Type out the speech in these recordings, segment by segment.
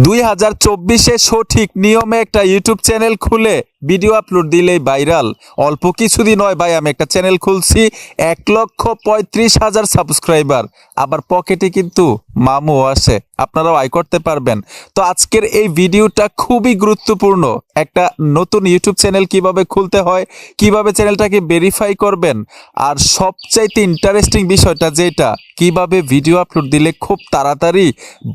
2024-এ সঠিক নিয়মে একটা ইউটিউব চ্যানেল খুলে ভিডিও আপলোড দিলেই ভাইরাল। অল্প কিছুদিন নয় ভাই, আমি একটা চ্যানেল খুলছি, 1,35,000 সাবস্ক্রাইবার, আবার পকেটে কিন্তু মামুও আসে, আপনারাও আয় করতে পারবেন। তো আজকের এই ভিডিওটা খুবই গুরুত্বপূর্ণ। একটা নতুন ইউটিউব চ্যানেল কিভাবে খুলতে হয়, কিভাবে চ্যানেলটাকে ভেরিফাই করবেন, আর সবচাইতে ইন্টারেস্টিং বিষয়টা যেটা, কিভাবে ভিডিও আপলোড দিলে খুব তাড়াতাড়ি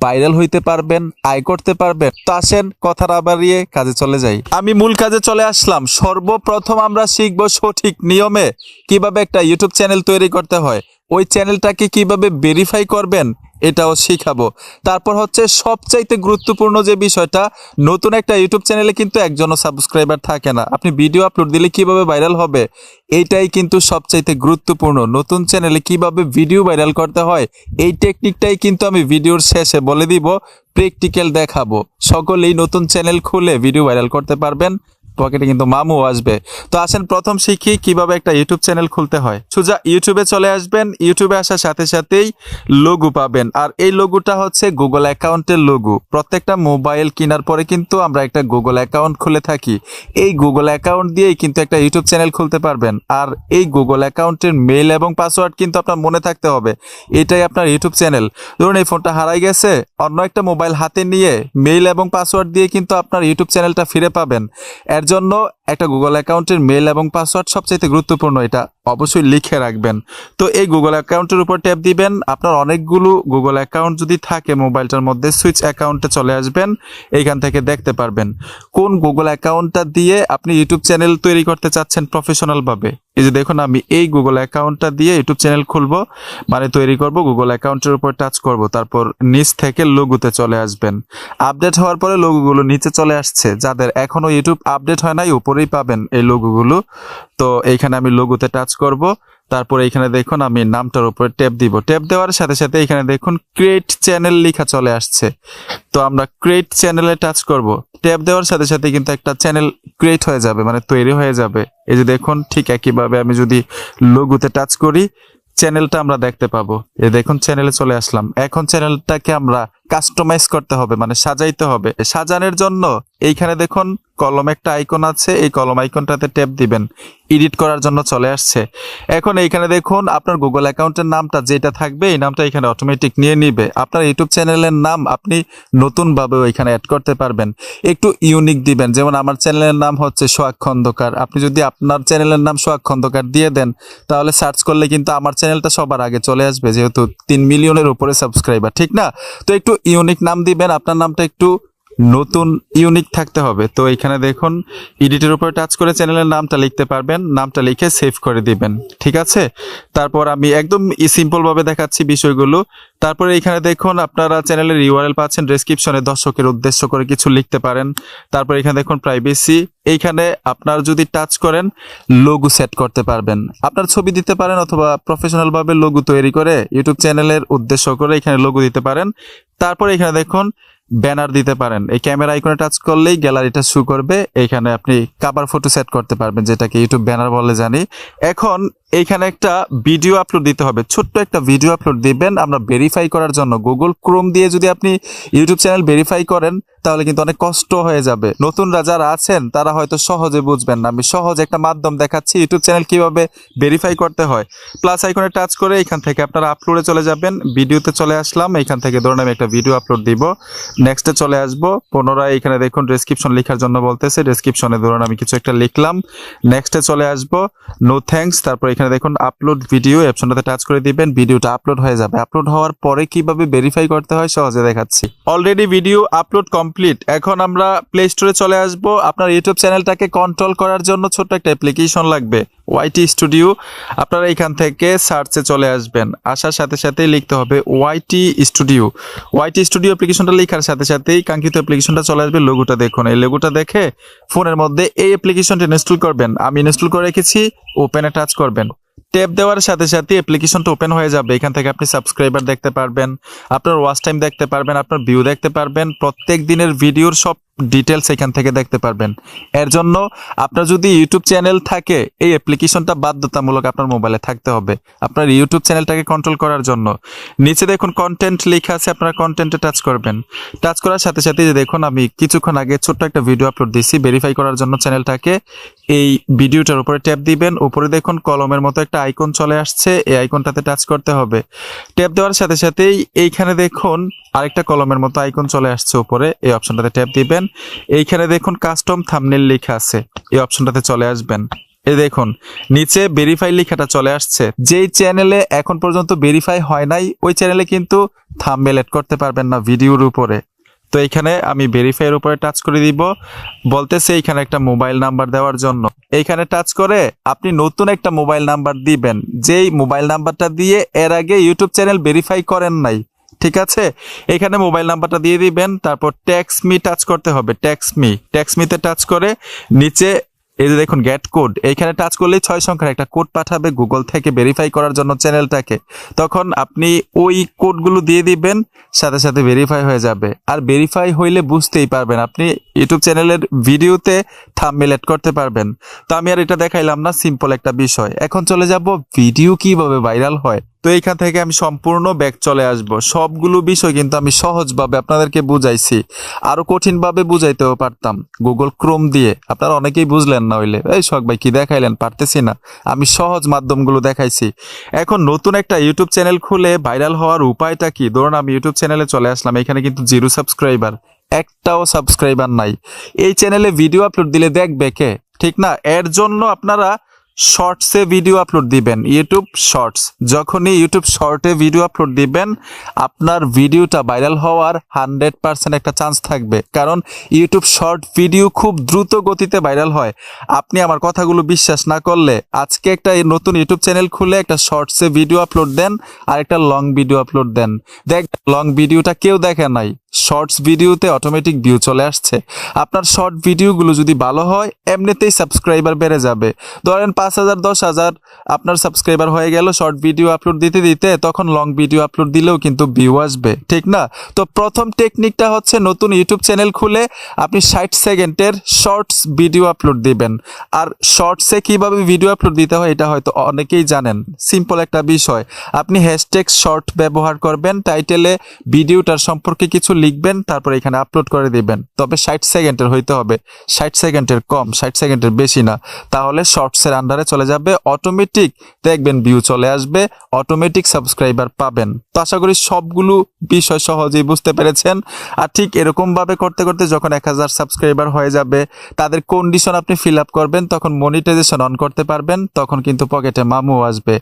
ভাইরাল হইতে পারবেন, আয় করতে পারবেন। তো আসেন কথা না বাড়িয়ে কাজে চলে যাই। আমি মূল কাজে চলে আসলাম। সর্বপ্রথম আমরা শিখব সঠিক নিয়মে কিভাবে একটা ইউটিউব চ্যানেল তৈরি করতে হয়, ওই চ্যানেলটাকে কিভাবে ভেরিফাই করবেন এটাও শিখাবো। তারপর হচ্ছে সবচাইতে গুরুত্বপূর্ণ যে বিষয়টা, নতুন একটা ইউটিউব চ্যানেলে কিন্তু একজনও সাবস্ক্রাইবার থাকে না, আপনি ভিডিও আপলোড দিলে কিভাবে ভাইরাল হবে এইটাই কিন্তু সবচাইতে গুরুত্বপূর্ণ। নতুন চ্যানেলে কিভাবে ভিডিও ভাইরাল করতে হয় এই টেকনিকটাই কিন্তু আমি ভিডিওর শেষে বলে দিব, প্র্যাকটিক্যাল দেখাবো। সকলেই নতুন চ্যানেল খুলে ভিডিও ভাইরাল করতে পারবেন, পকেটে কিন্তু মামু আসবে। তো আসেন প্রথম শিখি কিভাবে একটা ইউটিউব চ্যানেল খুলতে হয়। সোজা ইউটিউবে চলে আসবেন। ইউটিউবে আসার সাথে সাথেই লোগো পাবেন, আর এই লোগোটা হচ্ছে গুগল অ্যাকাউন্টের লোগো। প্রত্যেকটা মোবাইল কেনার পরে কিন্তু আমরা একটা গুগল অ্যাকাউন্ট খুলে থাকি। এই গুগল অ্যাকাউন্ট দিয়েই কিন্তু একটা ইউটিউব চ্যানেল খুলতে পারবেন। আর এই গুগল অ্যাকাউন্টের মেইল এবং পাসওয়ার্ড কিন্তু আপনার মনে থাকতে হবে, এটাই আপনার ইউটিউব চ্যানেল। ধরুন এই ফোনটা হারাই গেছে, অন্য একটা মোবাইল হাতে নিয়ে মেইল এবং পাসওয়ার্ড দিয়ে কিন্তু আপনার ইউটিউব চ্যানেলটা ফিরে পাবেন। এর জন্য একটা গুগল অ্যাকাউন্টের মেল এবং পাসওয়ার্ড সবচেয়ে গুরুত্বপূর্ণ, এটা অবশ্যই লিখে রাখবেন। তো এই গুগল অ্যাকাউন্টের উপর ট্যাপ দিবেন। আপনার অনেকগুলো গুগল অ্যাকাউন্ট যদি থাকে মোবাইলটার মধ্যে, সুইচ অ্যাকাউন্টে চলে আসবেন। এইখান থেকে দেখতে পারবেন কোন গুগল অ্যাকাউন্টটা দিয়ে আপনি ইউটিউব চ্যানেল তৈরি করতে চাচ্ছেন প্রফেশনাল ভাবে। এই যে দেখুন, আমি এই গুগল অ্যাকাউন্টটা দিয়ে ইউটিউব চ্যানেল খুলবো, মানে তৈরি করব। গুগল অ্যাকাউন্টের উপর টাচ করব, তারপর নিচ থেকে লোগোতে চলে আসবেন। আপডেট হওয়ার পরে লোগোগুলো নিচে চলে আসছে। যাদের এখনো ইউটিউব আপডেট হয় নাই, উপরেই পাবেন এই লোগোগুলো। তো এইখানে আমি লোগোতে টাচ করব, তারপর এইখানে দেখুন আমি নামটার উপরে ট্যাপ দিব। ট্যাপ দেওয়ার সাথে সাথে এখানে দেখুন ক্রিয়েট চ্যানেল লেখা চলে আসছে। তো আমরা ক্রিয়েট চ্যানেলে টাচ করব। ট্যাপ দেওয়ার সাথে সাথে কিন্তু একটা চ্যানেল ক্রিয়েট হয়ে যাবে, মানে তৈরি হয়ে যাবে। এই যে দেখুন, ঠিক একইভাবে আমি যদি লোগোতে টাচ করি, চ্যানেলটা আমরা দেখতে পাবো। এই দেখুন চ্যানেলে চলে আসলাম। এখন চ্যানেলটাকে আমরা কাস্টমাইজ করতে হবে, মানে সাজাইতে হবে। সাজানোর জন্য এইখানে দেখুন কলম একটা আইকন আছে, এই কলম আইকনটাতে ট্যাপ দিবেন। এডিট করার জন্য চলে আসছে। এখন এইখানে দেখুন আপনার গুগল অ্যাকাউন্টের নামটা যেটা থাকবে, এই নামটা এখানে অটোমেটিক নিয়ে নিবে। আপনার ইউটিউব চ্যানেলের নাম আপনি নতুনভাবে এখানে অ্যাড করতে পারবেন, একটু ইউনিক দিবেন। যেমন আমার চ্যানেলের নাম হচ্ছে সোহাগ খন্দকার। আপনি যদি আপনার চ্যানেলের নাম সোহাগ খন্দকার দিয়ে দেন, তাহলে সার্চ করলে কিন্তু আমার চ্যানেলটা সবার আগে চলে আসবে, যেহেতু 3 মিলিয়নের উপরে সাবস্ক্রাইবার, ঠিক না? তো একটু ইউনিক নাম দিবেন, আপনার নামটা একটু নতুন ইউনিক থাকতে হবে। তো এখানে দেখুন এডিটের উপরে টাচ করে চ্যানেলের নামটা লিখতে পারবেন, নামটা লিখে সেভ করে দিবেন, ঠিক আছে? তারপর আমি একদম সিম্পল ভাবে দেখাচ্ছি বিষয়গুলো। তারপরে এখানে দেখুন আপনারা চ্যানেলের ইউআরএল পাচ্ছেন, ডেসক্রিপশনে দর্শকের উদ্দেশ্য করে কিছু লিখতে পারেন। তারপর এখানে দেখুন প্রাইভেসি, এইখানে আপনার যদি টাচ করেন লোগো সেট করতে পারবেন। আপনার ছবি দিতে পারেন, অথবা প্রফেশনাল ভাবে লোগো তৈরি করে ইউটিউব চ্যানেলের উদ্দেশ্য করে এখানে লোগো দিতে পারেন। তারপর এখানে দেখুন ব্যানার দিতে পারেন। এই ক্যামেরা আইকনে টাচ করলেই গ্যালারিটা শো করবে। এইখানে আপনি কভার ফটো সেট করতে পারবেন, যেটাকে ইউটিউব ব্যানার বলে জানি। এখন এইখানে একটা ভিডিও আপলোড দিতে হবে, ছোট্ট একটা ভিডিও আপলোড দিবেন আমরা ভেরিফাই করার জন্য। গুগল ক্রোম দিয়ে যদি আপনি ইউটিউব চ্যানেল ভেরিফাই করেন, তাহলে কিন্তু অনেক কষ্ট হয়ে যাবে। নতুনরা যারা আছেন তারা হয়তো সহজে বুঝবেন না। আমি সহজ একটা মাধ্যম দেখাচ্ছি ইউটিউব চ্যানেল কিভাবে ভেরিফাই করতে হয়। প্লাস আইকনে টাচ করে এখান থেকে আপনারা আপলোডে চলে যাবেন। ভিডিওতে চলে আসলাম, এখান থেকে ধরুন আমি একটা ভিডিও আপলোড দিব। নেক্সটে চলে আসবো, পুনরায় এখানে দেখুন ডেসক্রিপশন লেখার জন্য বলতেছে, ডেসক্রিপশনে ধরুন আমি কিছু একটা লিখলাম। নেক্সটে চলে আসবো, নো থ্যাঙ্কস। তারপর এখানে দেখুন আপলোড ভিডিও, অপশনটাতে টাচ করে দিবেন, ভিডিওটা আপলোড হয়ে যাবে। আপলোড হওয়ার পরে কিভাবে ভেরিফাই করতে হয় সহজে দেখাচ্ছি। Already video upload complete. এখন আমরা প্লে স্টোরে চলে আসবো। আপনার ইউটিউব চ্যানেলটাকে কন্ট্রোল করার জন্য ছোট্ট একটা অ্যাপ্লিকেশন লাগবে, ওয়াইটি স্টুডিও। আপনারা এখান থেকে সার্চে চলে আসবেন, আসার সাথে সাথেই লিখতে হবে ওয়াইটি স্টুডিও। ওয়াইটি স্টুডিও অ্যাপ্লিকেশনটা লেখার সাথে সাথেই কাঙ্ক্ষিত অ্যাপ্লিকেশনটা চলে আসবে। লোগোটা দেখুন, এই লোগোটা দেখে ফোনের মধ্যে এই অ্যাপ্লিকেশনটা ইনস্টল করবেন। আমি ইনস্টল করে রেখেছি, ওপেনে টাচ করবেন। ট্যাপ দেওয়ার সাথে সাথে অ্যাপ্লিকেশনটা ওপেন হয়ে যাবে। এখান থেকে আপনি সাবস্ক্রাইবার দেখতে পারবেন, আপনার ওয়াচ টাইম দেখতে পারবেন, আপনার ভিউ দেখতে পারবেন, প্রত্যেক দিনের ভিডিওর সব ডিটেলস এখান থেকে দেখতে পারবেন। এর জন্য আপনার যদি ইউটিউব চ্যানেল থাকে এই অ্যাপ্লিকেশনটা বাধ্যতামূলক আপনার মোবাইলে থাকতে হবে আপনার ইউটিউব চ্যানেলটাকে কন্ট্রোল করার জন্য। নিচে দেখুন কন্টেন্ট লেখা আছে, আপনারা কন্টেন্টে টাচ করবেন। টাচ করার সাথে সাথে যে দেখুন আমি কিছুক্ষণ আগে ছোট্ট একটা ভিডিও আপলোড দিয়েছি ভেরিফাই করার জন্য চ্যানেলটাকে। এই ভিডিওটার উপরে ট্যাপ দিবেন, উপরে দেখুন কলমের মতো একটা আইকন চলে আসছে, এই আইকনটাতে টাচ করতে হবে। ট্যাপ দেওয়ার সাথে সাথেই এইখানে দেখুন আরেকটা কলমের মতো আইকন চলে আসছে উপরে, এই অপশনটাতে ট্যাপ দিবেন। এইখানে দেখুন কাস্টম থাম্বনেল লেখা আছে, এই অপশনটাতে চলে আসবেন। এই দেখুন নিচে ভেরিফাই লেখাটা চলে আসছে। যেই চ্যানেলে এখন পর্যন্ত ভেরিফাই হয় নাই ওই চ্যানেলে কিন্তু থাম্বনেল এড করতে পারবেন না ভিডিওর উপরে। তো এখানে আমি ভেরিফাইয়ের উপরে টাচ করে দিব, বলতেছে এইখানে একটা মোবাইল নাম্বার দেওয়ার জন্য। এইখানে টাচ করে আপনি নতুন একটা মোবাইল নাম্বার দিবেন, যেই মোবাইল নাম্বারটা দিয়ে এর আগে ইউটিউব চ্যানেল ভেরিফাই করেন নাই। ঠিক আছে, এখানে মোবাইল নাম্বারটা দিয়ে দিবেন, তারপর ট্যাক্স মি টাচ করতে হবে। ট্যাক্স মিতে টাচ করে নিচে এই যে দেখুন গেট কোড, এইখানে টাচ করলেই 6 সংখ্যার একটা কোড পাঠাবে গুগল থেকে ভেরিফাই করার জন্য চ্যানেলটাকে। তখন আপনি ওই কোডগুলো দিয়ে দিবেন, সাথে সাথে ভেরিফাই হয়ে যাবে। আর ভেরিফাই হইলে বুঝতেই পারবেন আপনি ইউটিউব চ্যানেলের ভিডিওতে থাম্বনেল এড করতে পারবেন। তো আমি আর এটা দেখাইলাম না, সিম্পল একটা বিষয়। এখন চলে যাব ভিডিও কিভাবে ভাইরাল হয়। তো এইখান থেকে আমি সম্পূর্ণ ব্যাক চলে আসব। সবগুলো বিষয় কিন্তু আমি সহজভাবে আপনাদেরকে বুঝাইছি, আরো কঠিনভাবে বুঝাইতেও পারতাম গুগল ক্রোম দিয়ে, আপনারা অনেকেই বুঝলেন না হইলে এই শখ ভাই কি দেখাইলেন, পারতেছি না। আমি সহজ মাধ্যমগুলো দেখাইছি। এখন নতুন একটা ইউটিউব চ্যানেল খুলে ভাইরাল হওয়ার উপায়টা কি? ধরুন আমি ইউটিউব চ্যানেলে চলে আসলাম, এখানে কিন্তু 0 সাবস্ক্রাইবার, একটাও সাবস্ক্রাইবার নাই। এই চ্যানেলে ভিডিও আপলোড দিলে দেখবে কে? ঠিক না? এর জন্য আপনারা শর্টসে ভিডিও আপলোড দিবেন, ইউটিউব শর্টস। যখনই ইউটিউব শর্টে ভিডিও আপলোড দিবেন আপনার ভিডিওটা ভাইরাল হওয়ার 100% একটা চান্স থাকবে, কারণ ইউটিউব শর্ট ভিডিও খুব দ্রুত গতিতে ভাইরাল হয়। আপনি আমার কথাগুলো বিশ্বাস না করলে আজকে একটা নতুন ইউটিউব চ্যানেল খুলে একটা শর্টসে ভিডিও আপলোড দেন আর একটা লং ভিডিও আপলোড দেন, দেখ লং ভিডিওটা কেউ দেখে নাই, শর্টস ভিডিওতে অটোমেটিক ভিউ চলে আসছে। আপনার শর্ট ভিডিওগুলো যদি ভালো হয় এমনিতেই সাবস্ক্রাইবার বেড়ে যাবে। ধরেন 5,000 10,000 আপনার সাবস্ক্রাইবার হয়ে গেল শর্ট ভিডিও আপলোড দিতে দিতে, তখন লং ভিডিও আপলোড দিলেও কিন্তু ভিউ আসবে। ঠিক না? তো প্রথম টেকনিকটা হচ্ছে নতুন ইউটিউব চ্যানেল খুলে আপনি 60 সেকেন্ডের শর্টস ভিডিও আপলোড দিবেন। আর শর্টসে কিভাবে ভিডিও আপলোড দিতে হয় এটা হয়তো অনেকেই জানেন, সিম্পল একটা বিষয়। আপনি হ্যাশট্যাগ শর্ট ব্যবহার করবেন, টাইটেলে ভিডিওটার সম্পর্কে কিছু লিখবেন, তারপর এখানে আপলোড করে দিবেন। তবে 60 সেকেন্ডের হইতে হবে, 60 সেকেন্ডের কম, 60 সেকেন্ডের বেশি না, তাহলে শর্টসের আন্ডারে চলে যাবে। অটোমেটিক দেখবেন ভিউ চলে আসবে, অটোমেটিক সাবস্ক্রাইবার পাবেন। তো আশা করি সবগুলো বিষয় সহজেই বুঝতে পেরেছেন। আর ঠিক এরকম ভাবে করতে করতে যখন 1000 সাবস্ক্রাইবার হয়ে যাবে তাদের কন্ডিশন আপনি ফিল আপ করবেন, তখন মনিটাইজেশন অন করতে পারবেন, তখন কিন্তু পকেটে মামু আসবে।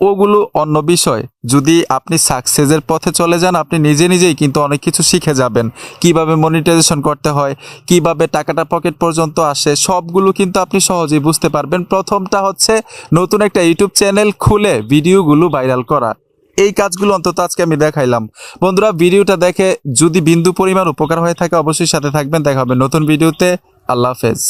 ওগুলো অন্য বিষয়। যদি আপনি সাকসেসের পথে চলে যান আপনি নিজে নিজেই কিন্তু অনেক কিছু শিখে যাবেন, কিভাবে মনিটাইজেশন করতে হয়, কিভাবে টাকাটা পকেট পর্যন্ত আসে, সবগুলো কিন্তু আপনি সহজেই বুঝতে পারবেন। প্রথমটা হচ্ছে নতুন একটা ইউটিউব চ্যানেল খুলে ভিডিওগুলো ভাইরাল করা। এই কাজগুলো অন্তত আজকে আমি দেখাইলাম। বন্ধুরা ভিডিওটা দেখে যদি বিন্দু পরিমাণ উপকার হয়ে থাকে অবশ্যই সাথে থাকবেন। দেখা হবে নতুন ভিডিওতে। আল্লাহ হাফেজ।